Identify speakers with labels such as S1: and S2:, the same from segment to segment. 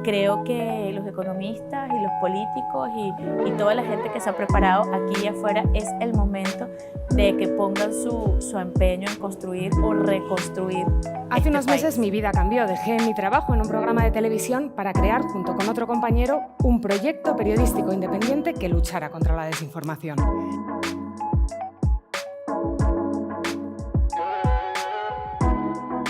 S1: creo que los economistas y los políticos y toda la gente que se ha preparado aquí y afuera es el momento de que pongan su empeño en construir o reconstruir.
S2: Hace unos meses mi vida cambió. Dejé mi trabajo en un programa de televisión para crear, junto con otro compañero, un proyecto periodístico independiente que luchara contra la desinformación.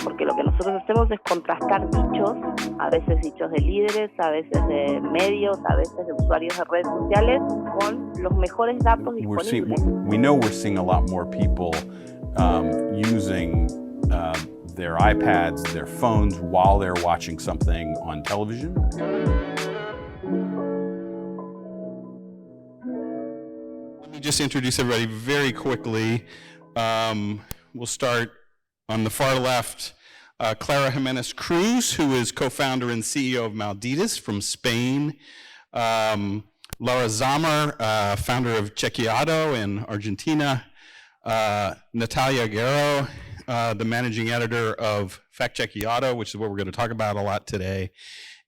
S3: Porque lo que nosotros hacemos es contrastar dichos, a veces dichos de líderes, a veces de medios, a veces de usuarios de redes sociales, con los mejores datos disponibles.
S4: We know we're seeing a lot more people using their iPads, their phones, while they're watching something on television.
S5: Let me just introduce everybody very quickly. We'll start on the far left, Clara Jimenez Cruz, who is co-founder and CEO of Maldita.es from Spain. Laura Zommer, founder of Chequeado in Argentina. Natalia Guerrero, the managing editor of Factchequeado, which is what we're going to talk about a lot today.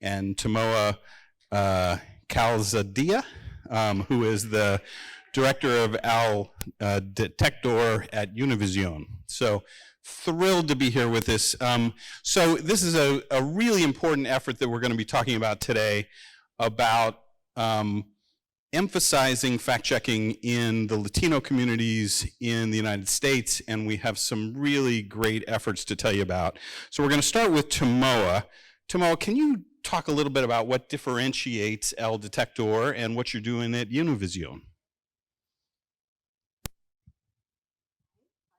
S5: And Tamoa Calzadilla, who is the director of ElDetector at Univision. So thrilled to be here with this. So this is a really important effort that we're going to be talking about today about emphasizing fact-checking in the Latino communities in the United States, and we have some really great efforts to tell you about. So we're going to start with Tamoa. Tamoa, can you talk a little bit about what differentiates ElDetector and what you're doing at Univision?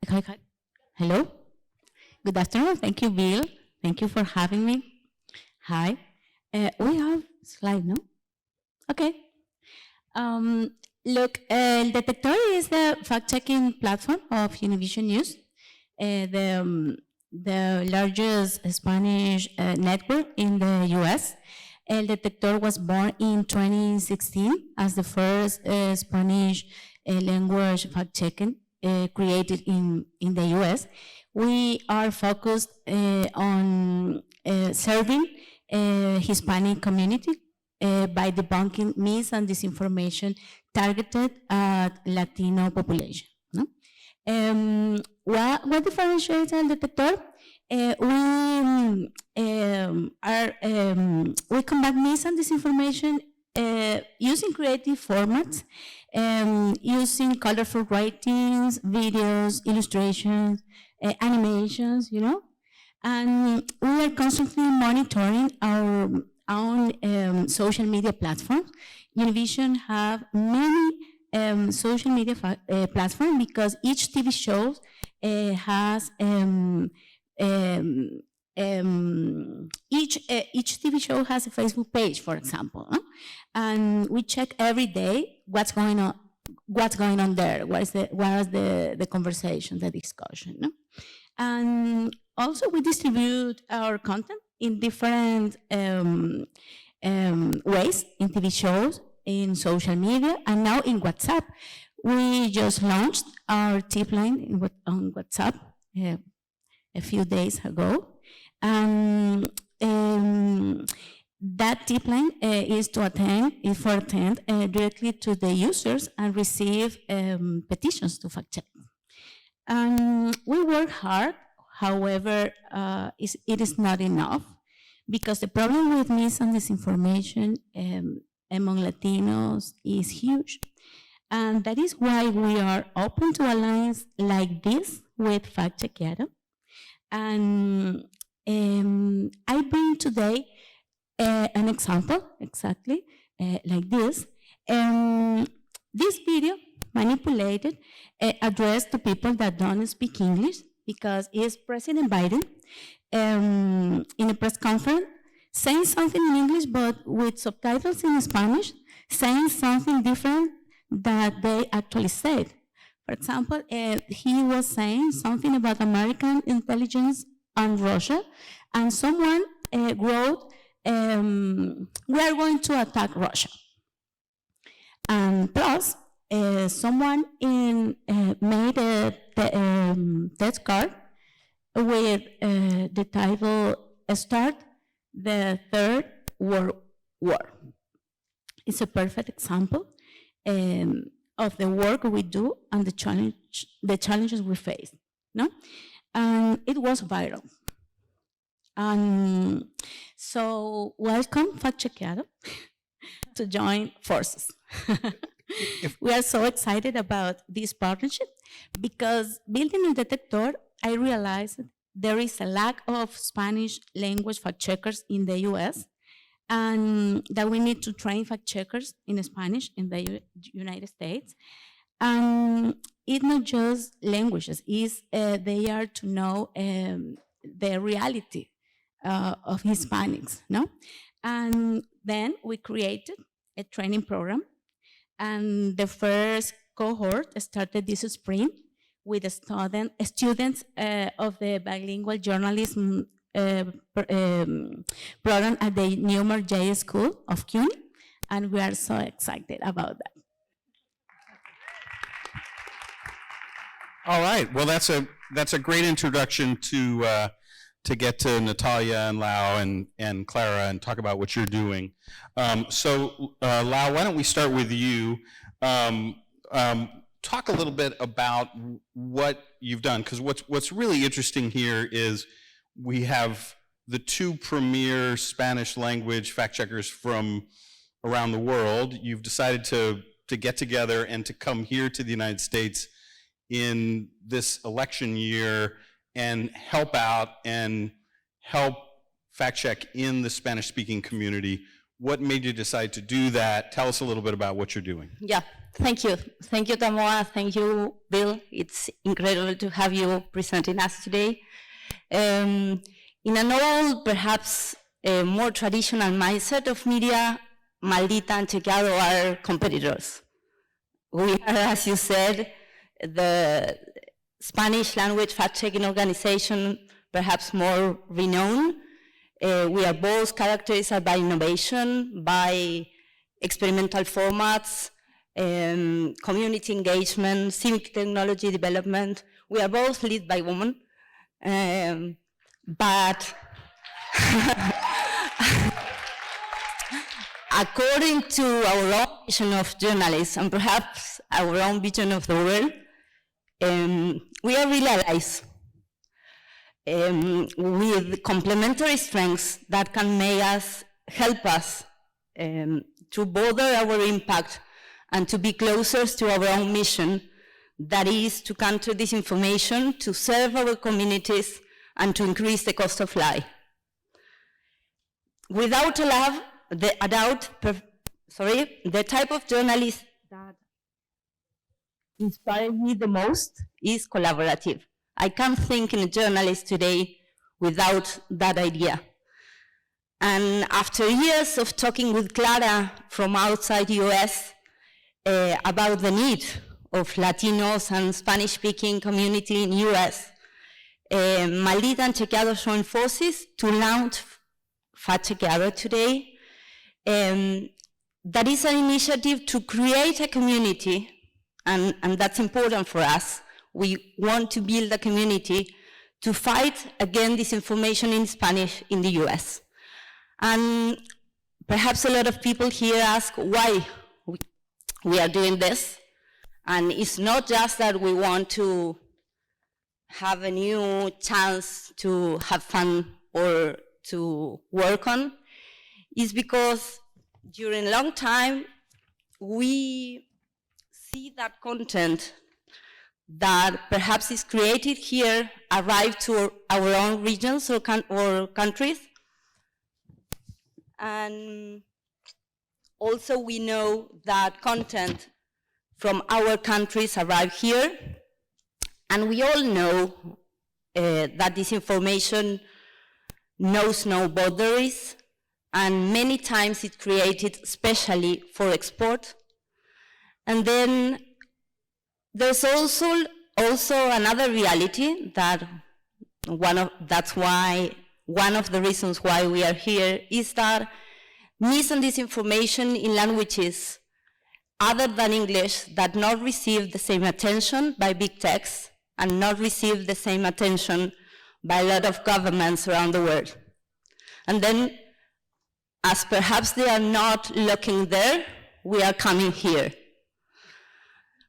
S6: Hi. Hello. Good afternoon. Thank you, Bill. Thank you for having me. Hi. We have slide, no? Okay. Look, ElDetector is the fact-checking platform of Univision News, the largest Spanish network in the US. ElDetector was born in 2016 as the first Spanish language fact-checking created in the US. We are focused on serving Hispanic community by debunking myths and disinformation targeted at Latino population. No? What differentiates ElDetector? We combat myths and disinformation using creative formats, using colorful writings, videos, illustrations, animations, you know, and we are constantly monitoring our own social media platforms. Univision have many social media platforms because each TV show has each TV show has a Facebook page, for example, and we check every day what's going on there, what is the conversation, the discussion, no? And also we distribute our content in different ways, in TV shows, in social media, and now in WhatsApp. We just launched our tip line on WhatsApp a few days ago. That tip line is for attend directly to the users and receive petitions to fact check. We work hard, however, it is not enough, because the problem with myths and disinformation among Latinos is huge. And that is why we are open to alliance like this with Factchequeado. And I bring today an example, exactly like this. This video, manipulated, addressed to people that don't speak English, because it's President Biden in a press conference saying something in English but with subtitles in Spanish, saying something different that they actually said. For example, he was saying something about American intelligence and Russia, and someone wrote, we are going to attack Russia. And plus, someone made a test card with the title, start the third World War. It's a perfect example of the work we do and the challenges we face. No, and it was viral. So welcome, Factchequeado, to join forces. We are so excited about this partnership because building ElDetector, I realized there is a lack of Spanish language fact checkers in the US, and that we need to train fact checkers in Spanish in the United States. And it's not just languages, it's they are to know the reality of Hispanics, no? And then we created a training program, and the first cohort started this spring with the students of the bilingual journalism program at the Newmer J School of CUNY, and we are so excited about that.
S5: All right. Well, that's a great introduction to get to Natalia and Lau and Clara and talk about what you're doing. So Lau, why don't we start with you? Talk a little bit about what you've done, because what's really interesting here is we have the two premier Spanish language fact checkers from around the world. You've decided to get together and to come here to the United States in this election year and help out and help fact check in the Spanish-speaking community. What made you decide to do that? Tell us a little bit about what you're doing.
S7: Yeah, thank you. Thank you, Tamoa. Thank you, Bill. It's incredible to have you presenting us today. In an old, perhaps more traditional mindset of media, Maldita and Chequeado are competitors. We are, as you said, the Spanish language fact-checking organization, perhaps more renowned. We are both characterized by innovation, by experimental formats, community engagement, civic technology development. We are both led by women, but according to our own vision of journalism and perhaps our own vision of the world, we are really allies with complementary strengths that can help us to broaden our impact and to be closer to our own mission, that is to counter disinformation, to serve our communities, and to increase the cost of life. Without a love, the type of journalist that inspired me the most is collaborative. I can't think in a journalist today without that idea. And after years of talking with Clara from outside US about the need of Latinos and Spanish-speaking community in US, Maldita and Chequeado joined forces to launch Factchequeado today. That is an initiative to create a community, and that's important for us. We want to build a community to fight against disinformation in Spanish in the US. And perhaps a lot of people here ask why we are doing this. And it's not just that we want to have a new chance to have fun or to work on. It's because during a long time, we see that content that perhaps is created here arrive to our own regions or countries. And also we know that content from our countries arrive here. And we all know that disinformation knows no boundaries, and many times it's created especially for export. And then there's also another reality that that's why one of the reasons why we are here is that mis and disinformation in languages other than English that not receive the same attention by big techs and not receive the same attention by a lot of governments around the world. And then as perhaps they are not looking there, we are coming here.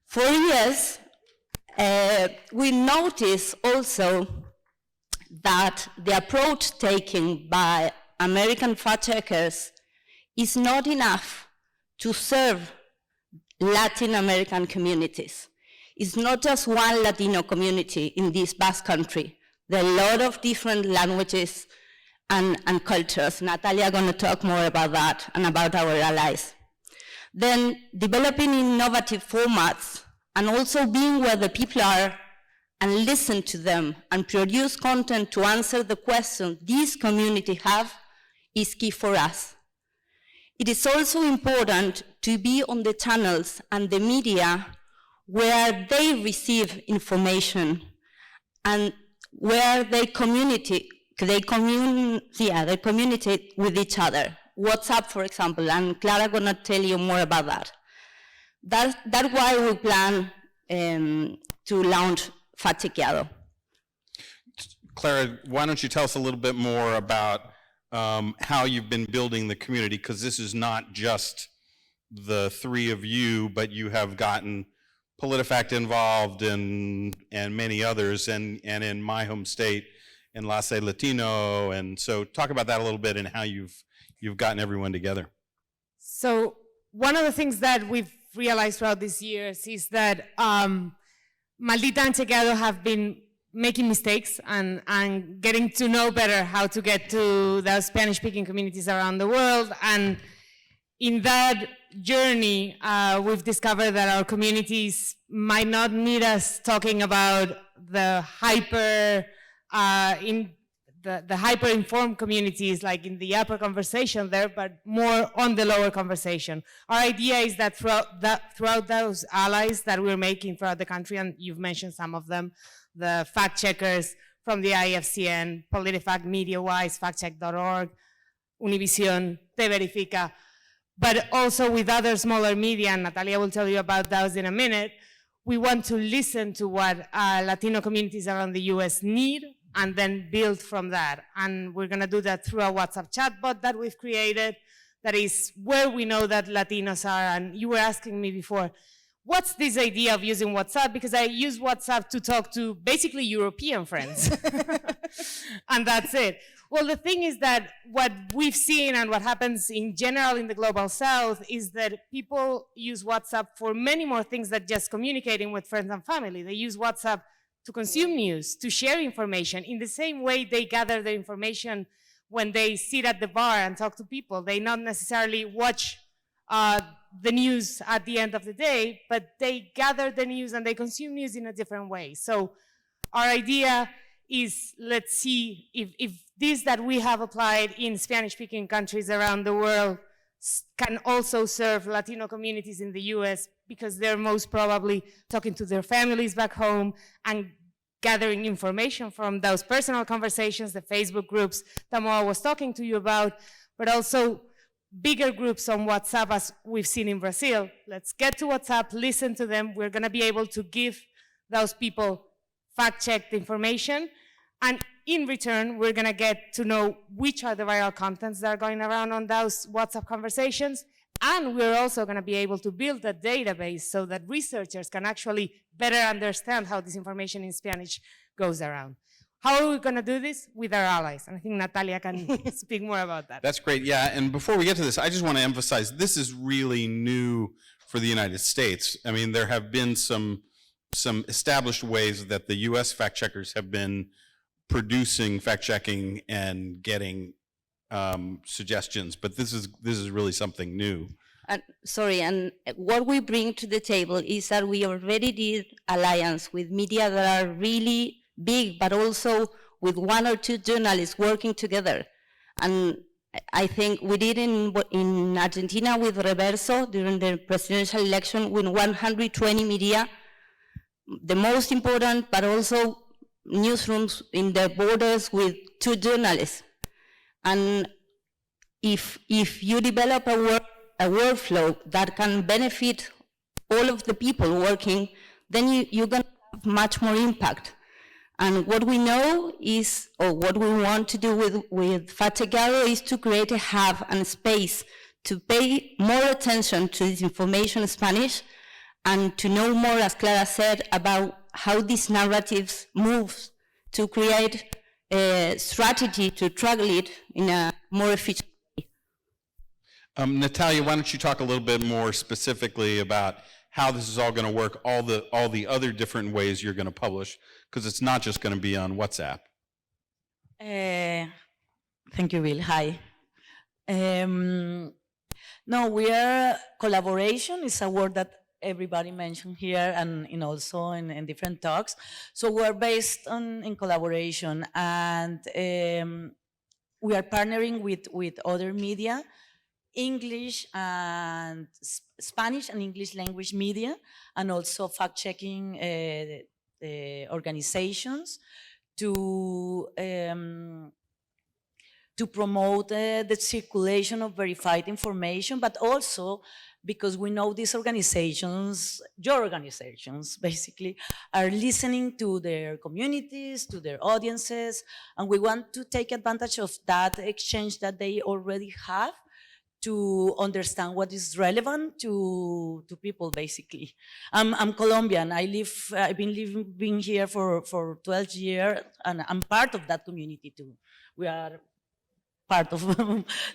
S7: For years, we notice also that the approach taken by American fact checkers is not enough to serve Latin American communities. It's not just one Latino community in this vast country. There are a lot of different languages and cultures. Natalia is going to talk more about that and about our allies. Then developing innovative formats and also being where the people are and listen to them and produce content to answer the question these communities have is key for us. It is also important to be on the channels and the media where they receive information and where they communicate with each other. WhatsApp, for example, and Clara is going to tell you more about that. That's why we plan to launch Factchequeado.
S5: Clara, why don't you tell us a little bit more about how you've been building the community, because this is not just the three of you, but you have gotten PolitiFact involved and many others, and in my home state, Enlace Latino, and so talk about that a little bit and how you've gotten everyone together.
S2: So one of the things that we've realized throughout these years is that Maldita and Chequeado have been making mistakes and getting to know better how to get to the Spanish-speaking communities around the world. And in that journey, we've discovered that our communities might not need us talking about the hyper-informed communities, like in the upper conversation there, but more on the lower conversation. Our idea is that throughout those allies that we're making throughout the country, and you've mentioned some of them, the fact checkers from the IFCN, PolitiFact, MediaWise, Factcheck.org, Univision, Te Verifica, but also with other smaller media, and Natalia will tell you about those in a minute. We want to listen to what Latino communities around the US need and then build from that. And we're gonna do that through a WhatsApp chatbot that we've created that is where we know that Latinos are. And you were asking me before, what's this idea of using WhatsApp? Because I use WhatsApp to talk to basically European friends. And that's it. Well, the thing is that what we've seen and what happens in general in the Global South is that people use WhatsApp for many more things than just communicating with friends and family. They use WhatsApp to consume news, to share information. In the same way they gather the information when they sit at the bar and talk to people. They not necessarily watch the news at the end of the day, but they gather the news and they consume news in a different way. So our idea is, let's see if this that we have applied in Spanish-speaking countries around the world can also serve Latino communities in the US, because they're most probably talking to their families back home and gathering information from those personal conversations, the Facebook groups Tamoa was talking to you about, but also bigger groups on WhatsApp as we've seen in Brazil. Let's get to WhatsApp, listen to them. We're gonna be able to give those people fact-checked information, and in return, we're gonna get to know which are the viral contents that are going around on those WhatsApp conversations, and we're also gonna be able to build a database so that researchers can actually better understand how this information in Spanish goes around. How are we gonna do this? With our allies, and I think Natalia can speak more about that.
S5: That's great, yeah, and before we get to this, I just wanna emphasize, this is really new for the United States. I mean, there have been some established ways that the US fact checkers have been producing fact checking and getting suggestions, but this is really something new.
S7: And what we bring to the table is that we already did alliance with media that are really big, but also with one or two journalists working together. And I think we did in Argentina with Reverso during the presidential election with 120 media, the most important, but also newsrooms in the borders with 2 journalists. And if you develop a workflow that can benefit all of the people working, then you're going to have much more impact. And what we know is, or what we want to do with Factchequeado is to create a hub and space to pay more attention to this information in Spanish and to know more, as Clara said, about how these narratives move to create a strategy to tackle it in a more efficient way.
S5: Natalia, why don't you talk a little bit more specifically about how this is all going to work, all the other different ways you're going to publish, because it's not just going to be on WhatsApp.
S8: Thank you, Bill. Hi. No, we are, collaboration is a word that everybody mentioned here and also in different talks. So we're based in collaboration, and we are partnering with other media, English and Spanish and English language media, and also fact-checking organizations to promote the circulation of verified information, but also because we know these organizations, your organizations basically, are listening to their communities, to their audiences, and we want to take advantage of that exchange that they already have to understand what is relevant to people, basically. I'm Colombian. I've been living here for 12 years, and I'm part of that community too. We are part of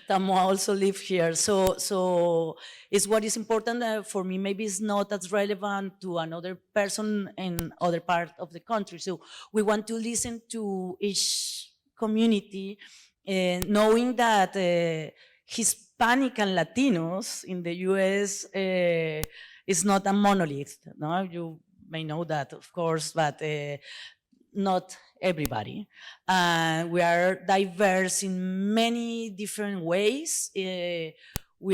S8: Tamoa also live here. So it's what is important for me. Maybe it's not as relevant to another person in other part of the country. So we want to listen to each community, knowing that Hispanic and Latinos in the US is not a monolith. No? You may know that, of course, but not everybody. We are diverse in many different ways. We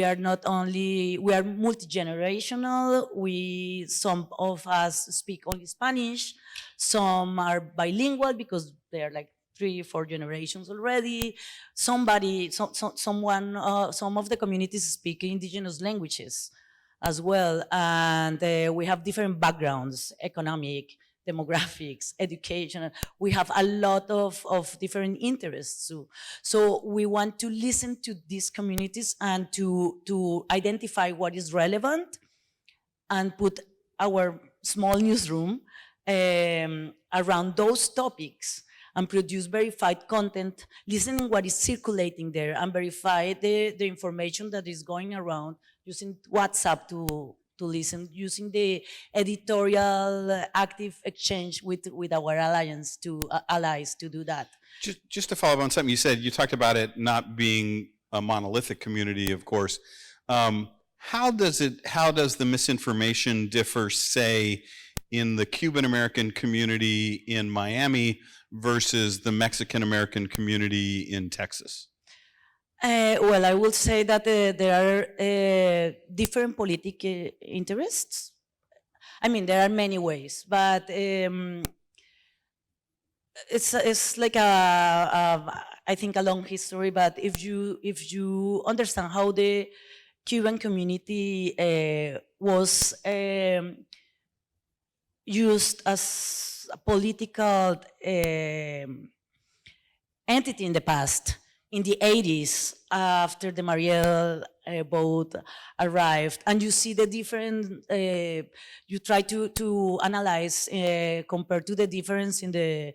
S8: are multi-generational. Some of us speak only Spanish. Some are bilingual because they are like 3 or 4 generations already. Some of the communities speak indigenous languages as well. And we have different backgrounds, economic, demographics, education. We have a lot of different interests too. So we want to listen to these communities and to identify what is relevant and put our small newsroom around those topics and produce verified content, listening what is circulating there and verify the information that is going around, using WhatsApp to listen, using the editorial active exchange with our allies to do that.
S5: Just to follow up on something you said, you talked about it not being a monolithic community, of course. How does the misinformation differ, say, in the Cuban American community in Miami versus the Mexican American community in Texas?
S8: Well, I will say that there are different political interests. I mean, there are many ways, but it's like I think a long history. But if you understand how the Cuban community was used as a political entity in the past, in the 80s, after the Mariel boat arrived, and you see the different, you try to analyze compared to the difference in the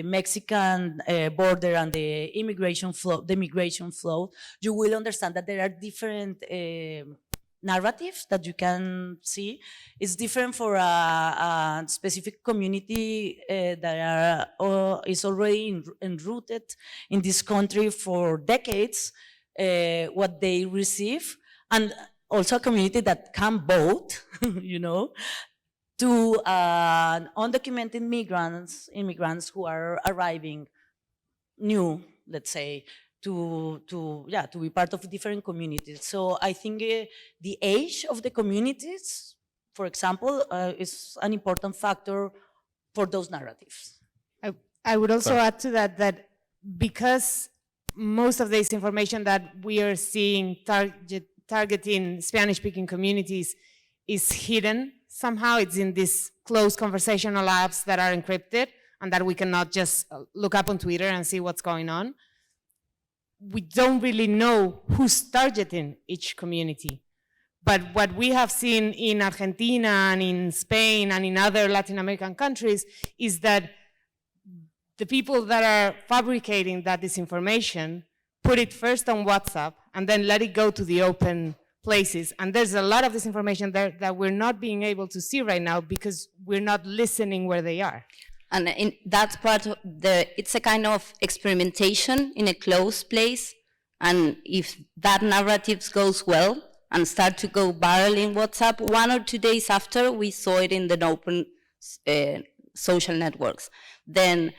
S8: Mexican border and the migration flow, you will understand that there are different narratives that you can see. It's different for a specific community that is already enrooted in this country for decades, what they receive, and also a community that can vote, you know, to undocumented immigrants who are arriving new, let's say, to be part of different communities. So I think the age of the communities, for example, is an important factor for those narratives.
S2: I would also add to that because most of this information that we are seeing targeting Spanish-speaking communities is hidden somehow. It's in these closed conversational apps that are encrypted, and that we cannot just look up on Twitter and see what's going on. We don't really know who's targeting each community. But what we have seen in Argentina and in Spain and in other Latin American countries is that the people that are fabricating that disinformation put it first on WhatsApp and then let it go to the open places. And there's a lot of disinformation there that we're not being able to see right now because we're not listening where they are.
S7: And that's part of it's a kind of experimentation in a closed place. And if that narrative goes well and start to go viral in WhatsApp, 1 or 2 days after, we saw it in the open social networks. Then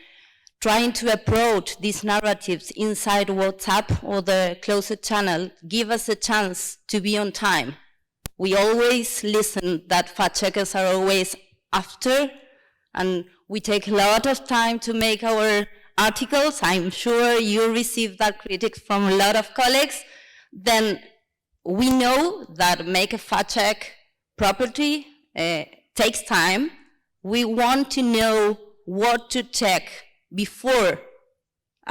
S7: trying to approach these narratives inside WhatsApp or the closed channel give us a chance to be on time. We always listen that fact checkers are always after, and we take a lot of time to make our articles. I'm sure you receive that critique from a lot of colleagues. Then we know that make a fact check properly takes time. We want to know what to check before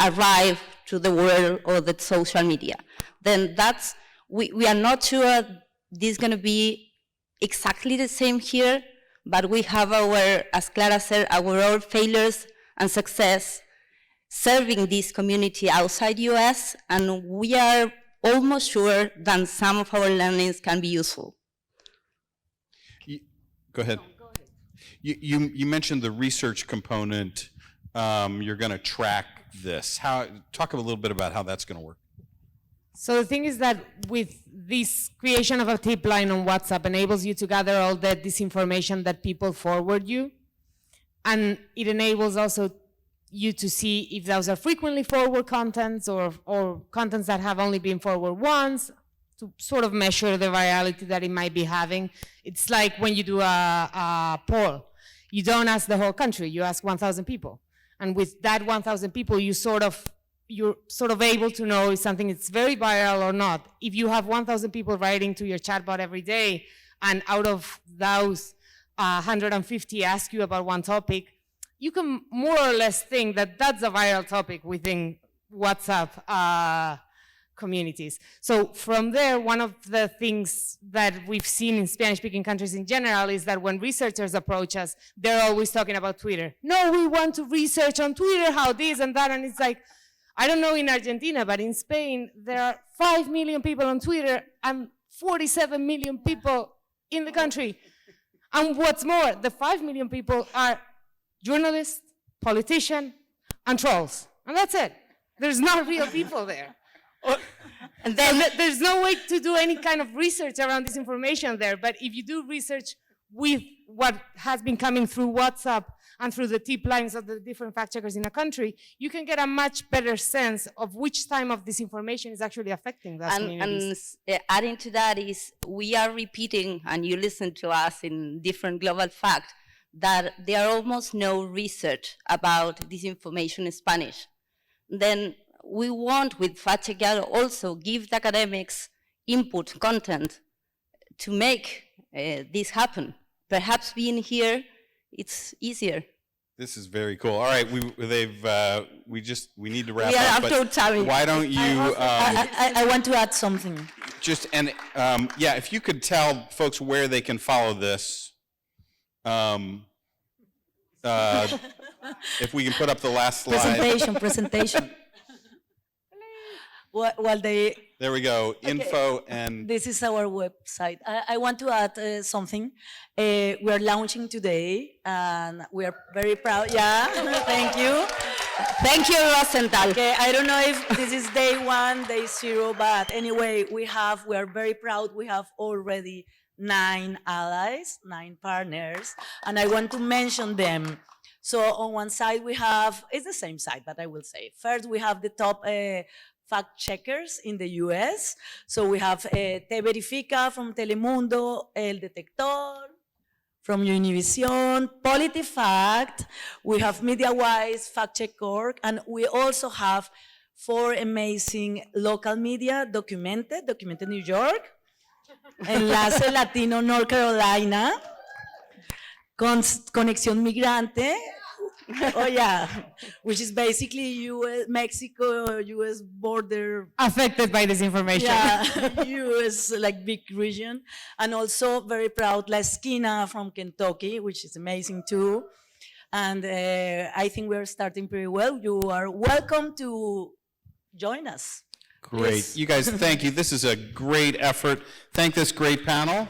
S7: arrive to the world or the social media. Then that's, we are not sure this is going to be exactly the same here, but we have our, as Clara said, our own failures and success serving this community outside US, and we are almost sure that some of our learnings can be useful.
S5: Go ahead. You mentioned the research component. You're going to track this. Talk a little bit about how that's going to work.
S2: So the thing is that with this creation of a tip line on WhatsApp enables you to gather all the disinformation that people forward you. And it enables also you to see if those are frequently forward contents or contents that have only been forward once, to sort of measure the virality that it might be having. It's like when you do a poll. You don't ask the whole country, you ask 1,000 people. And with that 1,000 people, you're sort of able to know if something is very viral or not. If you have 1,000 people writing to your chatbot every day, and out of those 150 ask you about one topic, you can more or less think that that's a viral topic within WhatsApp communities. So from there, one of the things that we've seen in Spanish-speaking countries in general is that when researchers approach us, they're always talking about Twitter. No, we want to research on Twitter, how this and that, and it's like, I don't know in Argentina, but in Spain, there are 5 million people on Twitter and 47 million people in the country. And what's more, the 5 million people are journalists, politicians, and trolls. And that's it. There's not real people there. And then there's no way to do any kind of research around this information there. But if you do research with what has been coming through WhatsApp and through the tip lines of the different fact checkers in a country, you can get a much better sense of which time of this information is actually affecting those communities.
S7: And adding to that is we are repeating, and you listen to us in different global fact, that there are almost no research about disinformation in Spanish. Then we want, with Factchequeado, also give the academics input, content, to make this happen. Perhaps being here, it's easier.
S5: This is very cool. All right, we need to wrap
S7: we are
S5: up.
S7: But time.
S5: Why don't you?
S8: I want to add something.
S5: Yeah, if you could tell folks where they can follow this. If we can put up the last slide.
S8: Presentation. While they...
S5: There we go,
S8: okay.
S5: Info and...
S8: This is our website. I want to add something. We are launching today, and we are very proud. Yeah, thank you.
S7: Thank you, Rosenthal.
S8: Okay, I don't know if this is day 1, day 0, but anyway, we are very proud. We have already 9 allies, 9 partners, and I want to mention them. So on one side we have, it's the same side, but I will say. First, we have the top fact checkers in the US. So we have Te Verifica from Telemundo, ElDetector from Univision, PolitiFact. We have MediaWise, Factcheck.org, and we also have 4 amazing local media, Documented New York, Enlace Latino North Carolina, Conexión Migrante, Oh yeah, which is basically US, Mexico, US border.
S2: Affected by this information.
S8: Yeah, US like big region. And also very proud La Esquina from Kentucky, which is amazing too. And I think we're starting pretty well. You are welcome to join us.
S5: Great.
S8: Yes.
S5: You guys, thank you. This is a great effort. Thank this great panel.